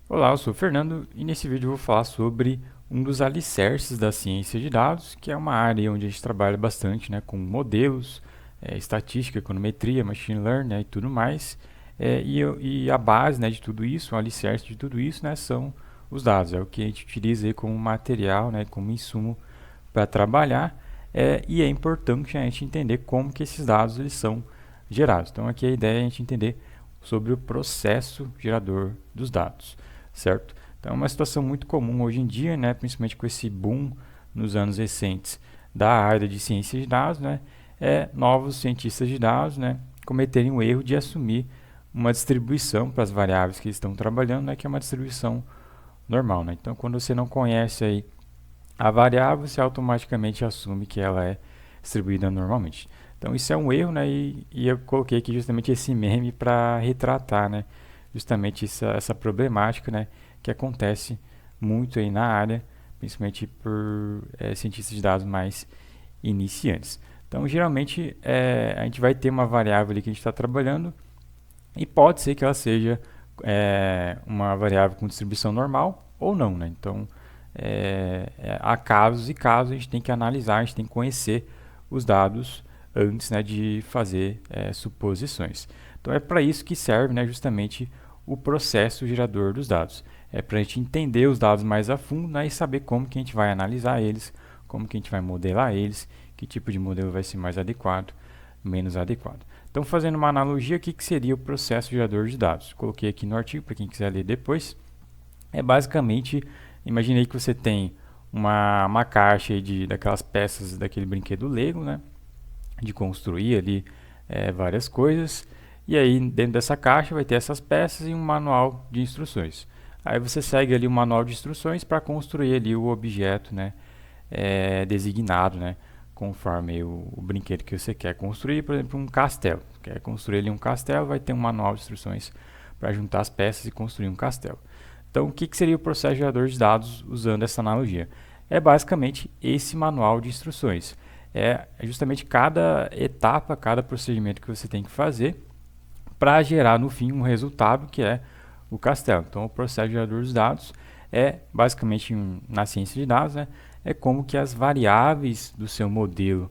Olá, eu sou o Fernando e nesse vídeo eu vou falar sobre um dos alicerces da ciência de dados, que é uma área onde a gente trabalha bastante, né, com modelos, estatística, econometria, machine learning, né, e tudo mais. E a base, né, de tudo isso, o alicerce de tudo isso, né, são os dados. É o que a gente utiliza aí como material, né, como insumo para trabalhar. E é importante a gente entender como que esses dados eles são gerados. Então aqui a ideia é a gente entender sobre o processo gerador dos dados, certo? Então é uma situação muito comum hoje em dia, né, principalmente com esse boom nos anos recentes da área de ciência de dados, né, novos cientistas de dados, né, cometerem o erro de assumir uma distribuição para as variáveis que eles estão trabalhando, né, que é uma distribuição normal, né? Então quando você não conhece aí a variável, você automaticamente assume que ela é distribuída normalmente. Então isso é um erro, né? E eu coloquei aqui justamente esse meme para retratar, né? Justamente essa problemática, né? Que acontece muito aí na área, principalmente por cientistas de dados mais iniciantes. Então geralmente a gente vai ter uma variável ali que a gente está trabalhando e pode ser que ela seja uma variável com distribuição normal ou não, né? Então há casos e casos, a gente tem que analisar, a gente tem que conhecer os dados antes, né, de fazer suposições. Então é para isso que serve, né, justamente o processo gerador dos dados. É para a gente entender os dados mais a fundo, né, e saber como que a gente vai analisar eles, como que a gente vai modelar eles, que tipo de modelo vai ser mais adequado, menos adequado. Então, fazendo uma analogia, o que seria o processo gerador de dados? Coloquei aqui no artigo para quem quiser ler depois. É basicamente, imaginei que você tem uma caixa daquelas peças daquele brinquedo Lego, né? De construir ali várias coisas. E aí, dentro dessa caixa, vai ter essas peças e um manual de instruções. Aí você segue ali o manual de instruções para construir ali o objeto, né? Designado, né? Conforme o brinquedo que você quer construir, por exemplo, um castelo. Quer construir ali um castelo, vai ter um manual de instruções para juntar as peças e construir um castelo. Então, o que seria o processo gerador de dados usando essa analogia? É basicamente esse manual de instruções. É justamente cada etapa, cada procedimento que você tem que fazer para gerar no fim um resultado que é o castelo. Então, o processo gerador de dados é basicamente na ciência de dados, né, é como que as variáveis do seu modelo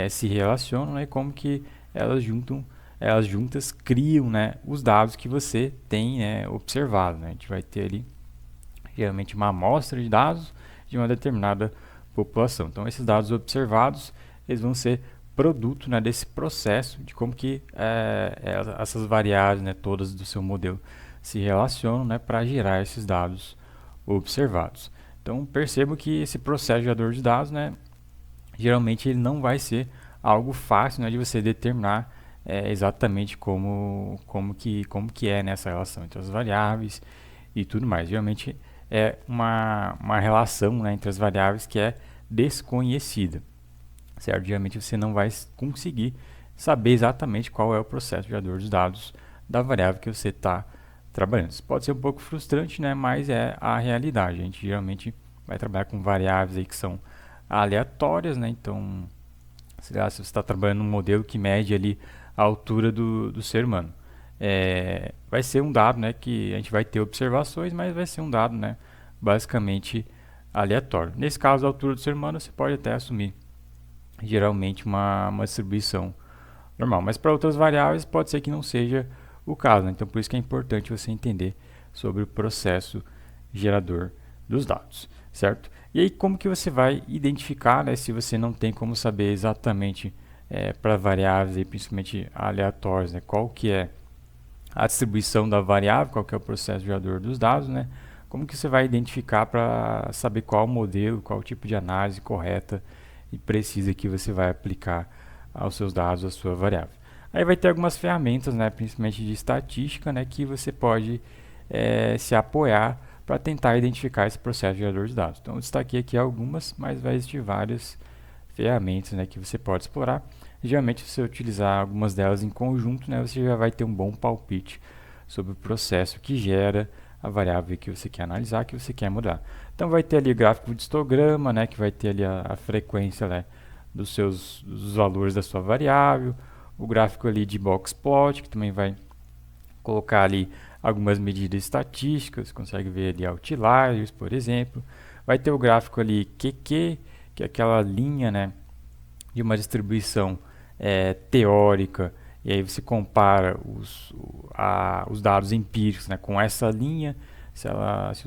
se relacionam, né, e como que elas juntas criam, né, os dados que você tem observado, né. A gente vai ter ali geralmente uma amostra de dados de uma determinada população. Então esses dados observados eles vão ser produto, né, desse processo de como que essas variáveis, né, todas do seu modelo se relacionam, né, para gerar esses dados observados. Então percebo que esse processo gerador de dados, né, geralmente ele não vai ser algo fácil, né, de você determinar exatamente como que é nessa relação entre as variáveis e tudo mais. Geralmente é uma relação, né, entre as variáveis que é desconhecida, certo? Geralmente você não vai conseguir saber exatamente qual é o processo gerador de dados da variável que você está trabalhando. Isso pode ser um pouco frustrante, né, mas é a realidade. A gente geralmente vai trabalhar com variáveis aí que são aleatórias, né? Então, sei lá, se você está trabalhando num modelo que mede ali a altura do ser humano, vai ser um dado, né, que a gente vai ter observações, mas vai ser um dado, né, basicamente aleatório. Nesse caso, a altura do ser humano, você pode até assumir geralmente uma distribuição normal, mas para outras variáveis pode ser que não seja o caso, né? Então por isso que é importante você entender sobre o processo gerador dos dados, certo? E aí como que você vai identificar, né, se você não tem como saber exatamente para variáveis, aí, principalmente aleatórias, né, qual que é a distribuição da variável, qual que é o processo gerador dos dados, né? Como que você vai identificar para saber qual modelo, qual tipo de análise correta e precisa que você vai aplicar aos seus dados, à sua variável. Aí vai ter algumas ferramentas, né, principalmente de estatística, né, que você pode se apoiar para tentar identificar esse processo gerador de dados. Então eu destaquei aqui algumas, mas vai existir várias ferramentas, né, que você pode explorar. Geralmente, se você utilizar algumas delas em conjunto, né, você já vai ter um bom palpite sobre o processo que gera a variável que você quer analisar, que você quer mudar. Então, vai ter ali o gráfico de histograma, né, que vai ter ali a frequência, né, dos valores da sua variável, o gráfico ali de box plot, que também vai colocar ali algumas medidas estatísticas, consegue ver ali outliers, por exemplo. Vai ter o gráfico ali QQ, que é aquela linha, né, de uma distribuição teórica, e aí você compara os dados empíricos, né, com essa linha. Se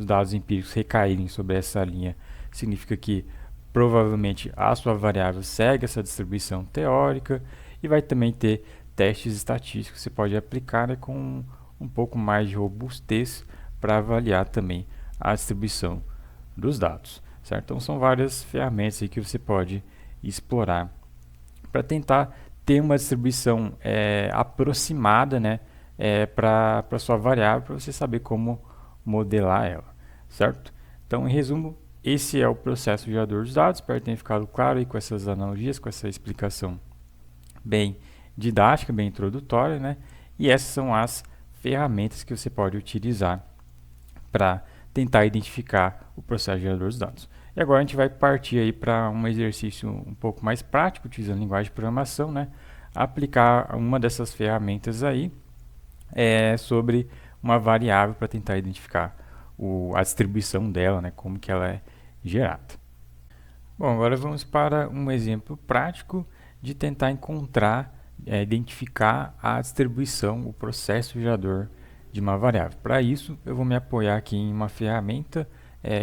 os dados empíricos recaírem sobre essa linha, significa que provavelmente a sua variável segue essa distribuição teórica. E vai também ter testes estatísticos que você pode aplicar, né, com um pouco mais de robustez para avaliar também a distribuição dos dados, certo? Então são várias ferramentas aí que você pode explorar para tentar ter uma distribuição aproximada, né, para sua variável, para você saber como modelar ela, certo? Então, em resumo, esse é o processo gerador dos dados. Espero que tenha ficado claro aí com essas analogias, com essa explicação bem didática, bem introdutória, né? E essas são as ferramentas que você pode utilizar para tentar identificar o processo gerador dos dados. E agora a gente vai partir aí para um exercício um pouco mais prático, utilizando linguagem de programação, né? Aplicar uma dessas ferramentas aí sobre uma variável para tentar identificar a distribuição dela, né? Como que ela é gerada. Bom, agora vamos para um exemplo prático de tentar encontrar, identificar a distribuição, o processo gerador de uma variável. Para isso, eu vou me apoiar aqui em uma ferramenta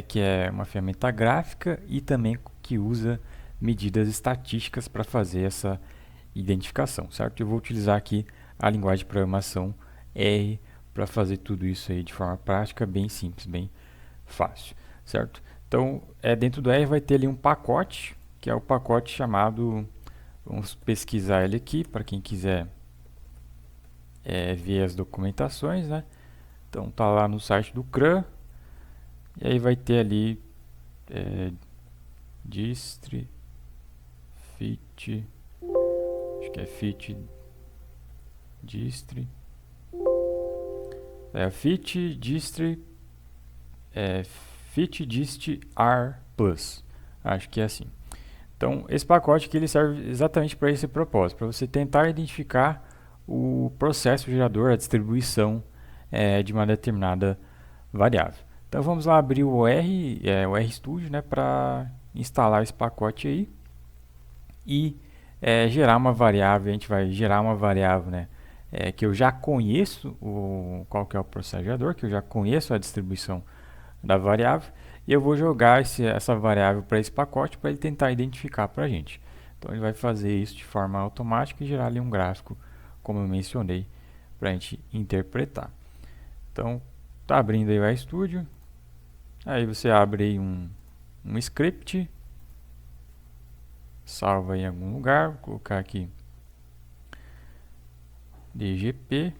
que é uma ferramenta gráfica e também que usa medidas estatísticas para fazer essa identificação, certo? Eu vou utilizar aqui a linguagem de programação R para fazer tudo isso aí de forma prática, bem simples, bem fácil, certo? Então, dentro do R vai ter ali um pacote, que é o pacote chamado, vamos pesquisar ele aqui, para quem quiser ver as documentações, né? Então, tá lá no site do CRAN, e aí vai ter ali distri, fit, acho que é fit, distri, fit, distri, fit, dist, r plus, acho que é assim. Então, esse pacote aqui ele serve exatamente para esse propósito, para você tentar identificar o processo gerador, a distribuição de uma determinada variável. Então, vamos lá abrir o RStudio, né, para instalar esse pacote aí e gerar uma variável. A gente vai gerar uma variável, né, que eu já conheço qual que é o processo gerador, que eu já conheço a distribuição da variável, e eu vou jogar essa variável para esse pacote para ele tentar identificar para a gente. Então ele vai fazer isso de forma automática e gerar ali um gráfico, como eu mencionei, para a gente interpretar. Então está abrindo aí o RStudio, aí você abre aí um script, salva em algum lugar, vou colocar aqui DGP,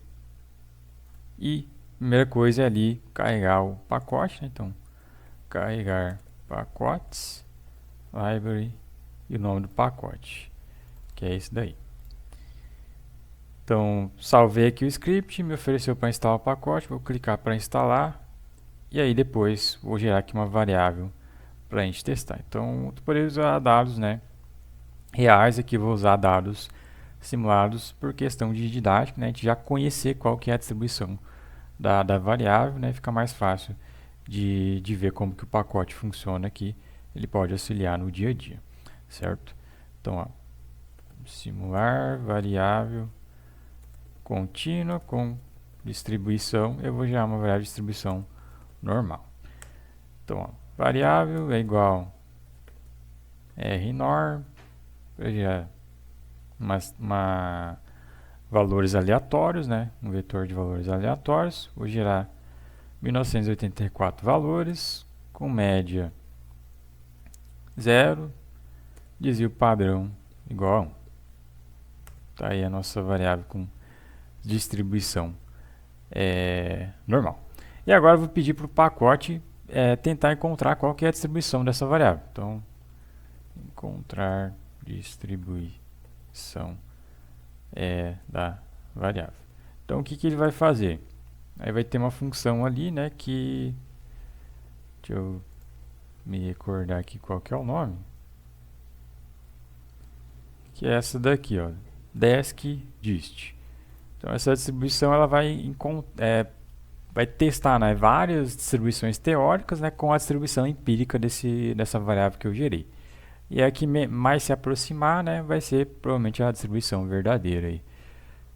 e a primeira coisa é ali carregar o pacote, né? Então carregar pacotes, library e o nome do pacote, que é esse daí. Então, salvei aqui o script, me ofereceu para instalar o pacote, vou clicar para instalar e aí depois vou gerar aqui uma variável para a gente testar. Então, eu poderia usar dados, né, reais, aqui vou usar dados simulados por questão de didática, né, a gente já conhecer qual que é a distribuição da variável, né, fica mais fácil de ver como que o pacote funciona aqui, ele pode auxiliar no dia a dia, certo? Então, ó, simular variável contínua com distribuição, eu vou gerar uma variável de distribuição normal. Então, ó, variável é igual rnorm, para gerar valores aleatórios, né? Um vetor de valores aleatórios, vou gerar 1984 valores, com média 0, desvio padrão igual a 1. Tá aí a nossa variável com distribuição normal. E agora eu vou pedir para o pacote tentar encontrar qual que é a distribuição dessa variável. Então, encontrar distribuição da variável. Então, o que ele vai fazer? Aí vai ter uma função ali, né, que... Deixa eu me recordar aqui qual que é o nome. Que é essa daqui, ó. desc dist. Então essa distribuição ela vai testar, né, várias distribuições teóricas, né, com a distribuição empírica dessa variável que eu gerei. E a que mais se aproximar, né, vai ser provavelmente a distribuição verdadeira aí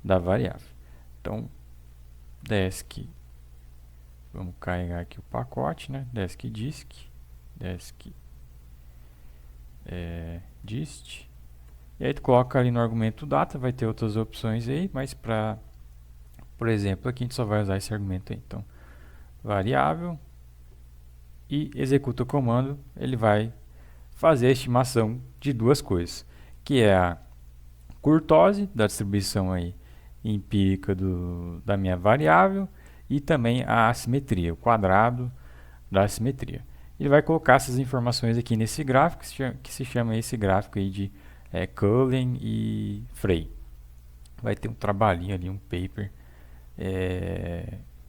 da variável. Então, desc, vamos carregar aqui o pacote, né, desc dist. E aí tu coloca ali no argumento data, vai ter outras opções aí, mas para, por exemplo, aqui a gente só vai usar esse argumento aí. Então, variável e executa o comando, ele vai fazer a estimação de duas coisas, que é a curtose da distribuição aí empírica da minha variável e também a assimetria, o quadrado da assimetria. Ele vai colocar essas informações aqui nesse gráfico, que se chama esse gráfico aí de Cullen e Frey. Vai ter um trabalhinho ali, um paper,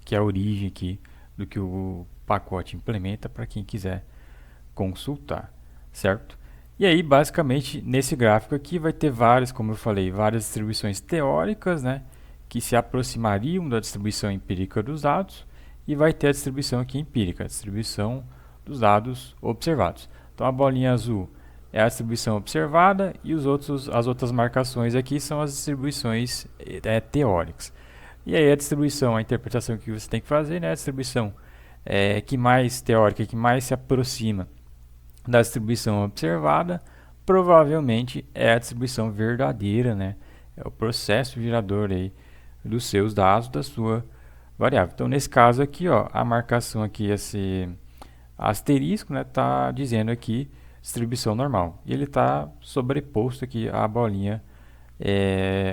que é a origem aqui do que o pacote implementa para quem quiser consultar, certo? E aí, basicamente, nesse gráfico aqui vai ter várias, como eu falei, várias distribuições teóricas, né, que se aproximariam da distribuição empírica dos dados, e vai ter a distribuição aqui empírica, a distribuição dos dados observados. Então, a bolinha azul é a distribuição observada e as outras marcações aqui são as distribuições teóricas. E aí a distribuição, a interpretação que você tem que fazer, né, a distribuição que mais teórica, que mais se aproxima da distribuição observada, provavelmente é a distribuição verdadeira, né? É o processo gerador aí dos seus dados da sua variável. Então, nesse caso aqui, ó, a marcação aqui, esse asterisco, né, tá dizendo aqui distribuição normal. E ele está sobreposto aqui à bolinha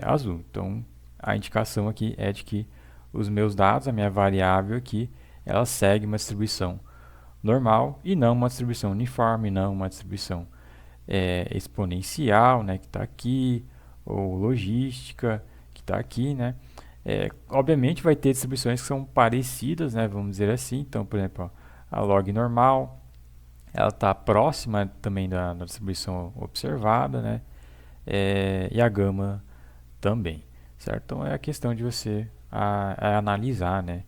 azul. Então, a indicação aqui é de que os meus dados, a minha variável aqui, ela segue uma distribuição normal e não uma distribuição uniforme, não uma distribuição exponencial, né, que está aqui, ou logística, que está aqui, né. Obviamente vai ter distribuições que são parecidas, né, vamos dizer assim. Então, por exemplo, ó, a log normal, ela está próxima também da distribuição observada, né, e a gama também, certo? Então é a questão de você analisar, né,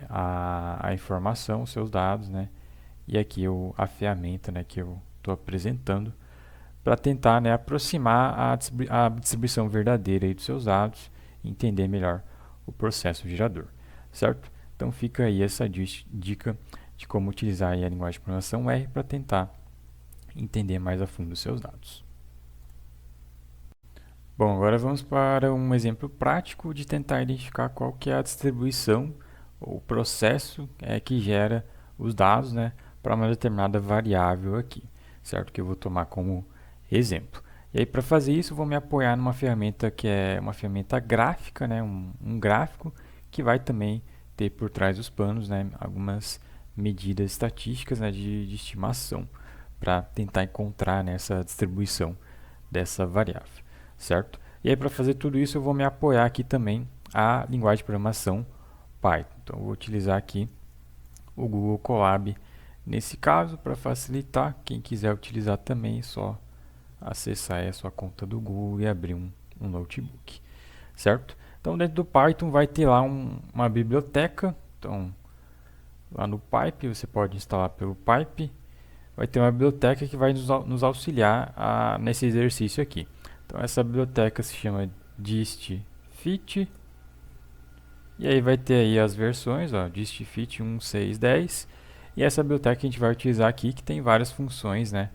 a informação, os seus dados, né, e aqui a ferramenta, né, que eu estou apresentando para tentar, né, aproximar a distribuição verdadeira aí dos seus dados e entender melhor o processo gerador, certo? Então fica aí essa dica de como utilizar aí a linguagem de programação R para tentar entender mais a fundo os seus dados. Bom, agora vamos para um exemplo prático de tentar identificar qual que é a distribuição ou processo que gera os dados, né, para uma determinada variável aqui, certo? Que eu vou tomar como exemplo. E aí, para fazer isso, eu vou me apoiar numa ferramenta que é uma ferramenta gráfica, né, um gráfico que vai também ter por trás dos panos, né, algumas medidas estatísticas, né, de estimação para tentar encontrar, né, essa distribuição dessa variável, certo? E aí, para fazer tudo isso, eu vou me apoiar aqui também a linguagem de programação Python. Então, eu vou utilizar aqui o Google Colab nesse caso para facilitar. Quem quiser utilizar também, é só acessar aí a sua conta do Google e abrir um notebook, certo? Então, dentro do Python vai ter lá uma biblioteca. Então, lá no pipe, você pode instalar pelo pipe. Vai ter uma biblioteca que vai nos auxiliar nesse exercício aqui. Então, essa biblioteca se chama distfit. E aí vai ter aí as versões, ó, distfit 1, 6, 10. E essa biblioteca que a gente vai utilizar aqui, que tem várias funções, né,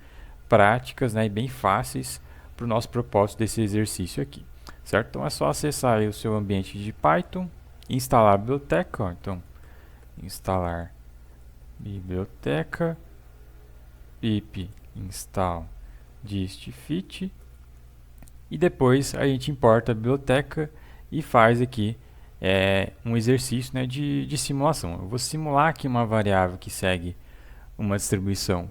práticas, né, e bem fáceis para o nosso propósito desse exercício aqui, certo? Então é só acessar aí o seu ambiente de Python, instalar a biblioteca, ó. Então, instalar biblioteca, pip install distfit, e depois a gente importa a biblioteca e faz aqui um exercício, né, de simulação. Eu vou simular aqui uma variável que segue uma distribuição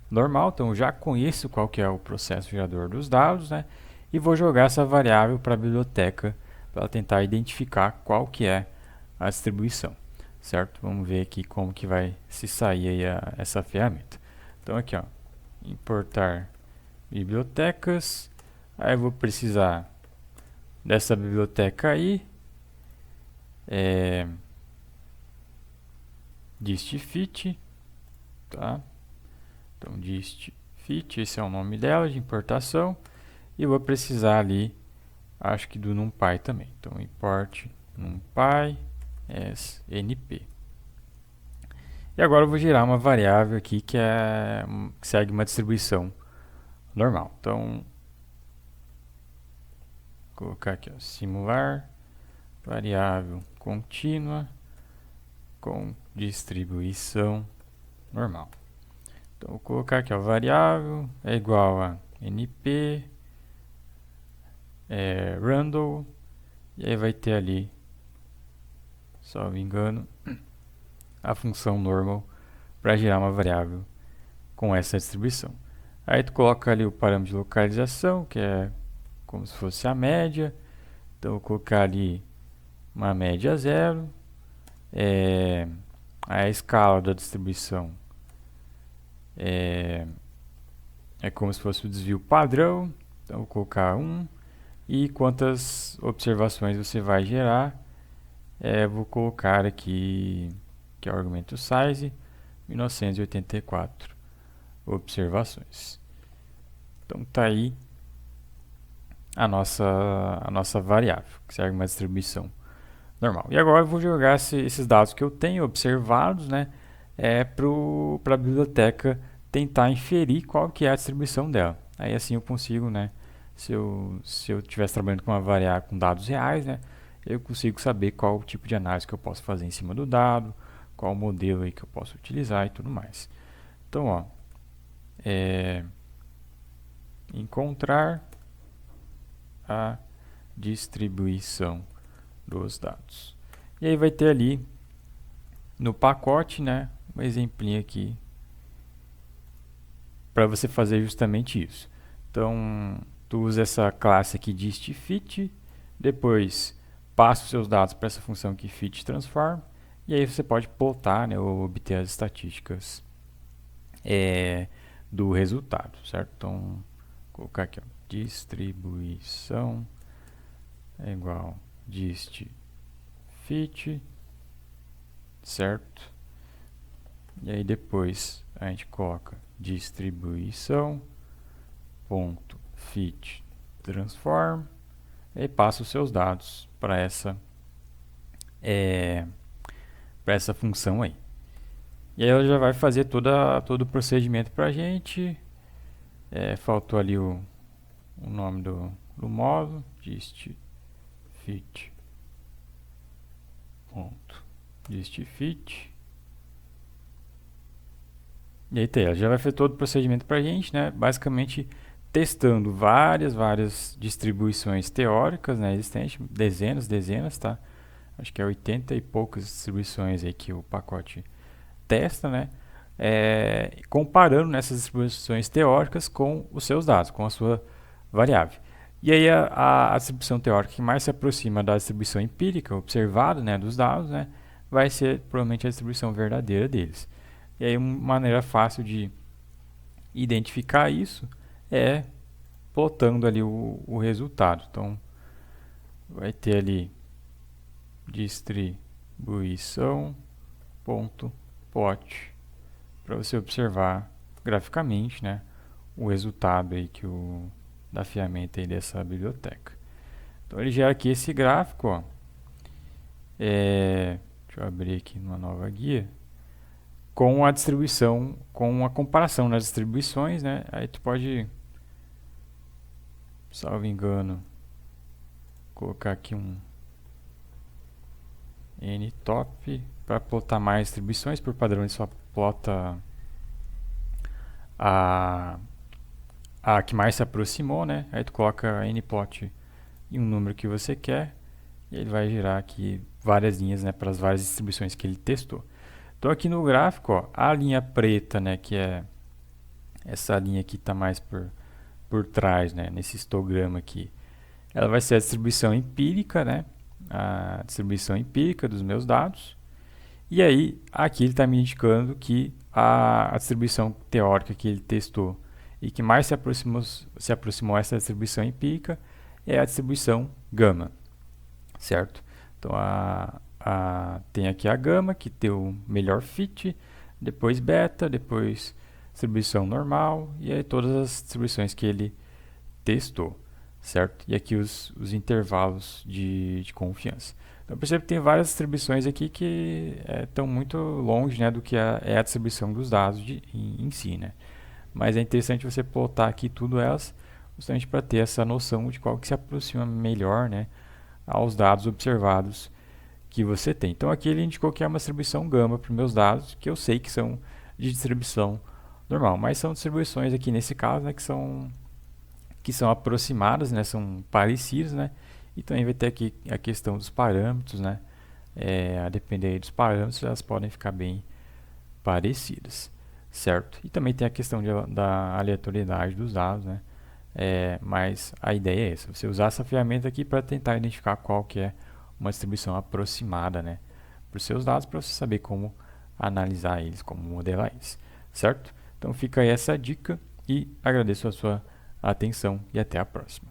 normal, então eu já conheço qual que é o processo gerador dos dados, né, e vou jogar essa variável para a biblioteca para tentar identificar qual que é a distribuição, certo? Vamos ver aqui como que vai se sair aí essa ferramenta. Então aqui, ó, importar bibliotecas, aí eu vou precisar dessa biblioteca aí, dist-fit, tá? Então dist-fit, esse é o nome dela de importação, e vou precisar ali, acho que do NumPy também. Então import NumPy as np. E agora eu vou gerar uma variável aqui que segue uma distribuição normal. Então, vou colocar aqui, ó, simular variável contínua com distribuição normal. Então, vou colocar aqui, ó, variável é igual a np random, e aí vai ter ali, salvo engano, a função normal para gerar uma variável com essa distribuição. Aí tu coloca ali o parâmetro de localização, que é como se fosse a média. Então, eu vou colocar ali uma média 0. A escala da distribuição é como se fosse o desvio padrão. Então, eu vou colocar 1. E quantas observações você vai gerar, vou colocar aqui, que é o argumento size, 1984 observações. Então, tá aí a nossa variável, que segue uma distribuição normal. E agora eu vou jogar esses dados que eu tenho observados, né, para a biblioteca tentar inferir qual que é a distribuição dela. Aí assim eu consigo, né, se eu estivesse trabalhando com uma variável com dados reais, né, eu consigo saber qual tipo de análise que eu posso fazer em cima do dado, qual modelo aí que eu posso utilizar e tudo mais. Então, ó, encontrar a distribuição dos dados. E aí vai ter ali no pacote, né, um exemplinho aqui para você fazer justamente isso. Então, tu usa essa classe aqui dist-fit, depois passa os seus dados para essa função que fit transform, e aí você pode plotar, né, ou obter as estatísticas do resultado, certo? Então, vou colocar aqui, ó, distribuição é igual dist-fit, certo? E aí depois a gente coloca distribuição ponto fit transform e passa os seus dados para essa função aí. E aí ela já vai fazer todo o procedimento para a gente. Faltou ali o nome do módulo, dist-fit ponto dist-fit. E aí ela já vai fazer todo o procedimento para a gente, né? Basicamente testando várias distribuições teóricas, né, existentes, dezenas, tá? Acho que é 80 e poucas distribuições aí que o pacote testa, né? Comparando nessas distribuições teóricas com os seus dados, com a sua variável. E aí a distribuição teórica que mais se aproxima da distribuição empírica observada, né, dos dados, né, vai ser provavelmente a distribuição verdadeira deles. E aí uma maneira fácil de identificar isso é plotando ali o resultado. Então, vai ter ali distribuição ponto plot para você observar graficamente, né, o resultado aí da ferramenta aí dessa biblioteca. Então, ele gera aqui esse gráfico, ó. Deixa eu abrir aqui numa nova guia, com a distribuição, com a comparação das distribuições, né? Aí tu pode, salvo engano, colocar aqui um ntop para plotar mais distribuições. Por padrão ele só plota a que mais se aproximou, né? Aí tu coloca nplot e um número que você quer e ele vai gerar aqui várias linhas, né, para as várias distribuições que ele testou. Então aqui no gráfico, ó, a linha preta, né, que é essa linha que está mais por trás, né, nesse histograma aqui, ela vai ser a distribuição empírica, né, a distribuição empírica dos meus dados. E aí aqui ele está me indicando que a distribuição teórica que ele testou e que mais se aproximou essa distribuição empírica é a distribuição gama, certo? Então, tem aqui a gama, que tem o melhor fit, depois beta, depois distribuição normal, e aí todas as distribuições que ele testou, certo? E aqui os intervalos de confiança. Então, percebe que tem várias distribuições aqui que estão muito longe, né, do que é a distribuição dos dados em si, né? Mas é interessante você plotar aqui tudo elas, justamente para ter essa noção de qual que se aproxima melhor, né, aos dados observados que você tem. Então aqui ele indicou que é uma distribuição gama para os meus dados, que eu sei que são de distribuição normal, mas são distribuições aqui nesse caso, né, que são aproximadas, né, são parecidas, né, e também vai ter aqui a questão dos parâmetros, né, a depender dos parâmetros, elas podem ficar bem parecidas, certo? E também tem a questão da aleatoriedade dos dados, né, mas a ideia é essa, você usar essa ferramenta aqui para tentar identificar qual que é uma distribuição aproximada, né, para os seus dados, para você saber como analisar eles, como modelar eles, certo? Então fica aí essa dica e agradeço a sua atenção e até a próxima.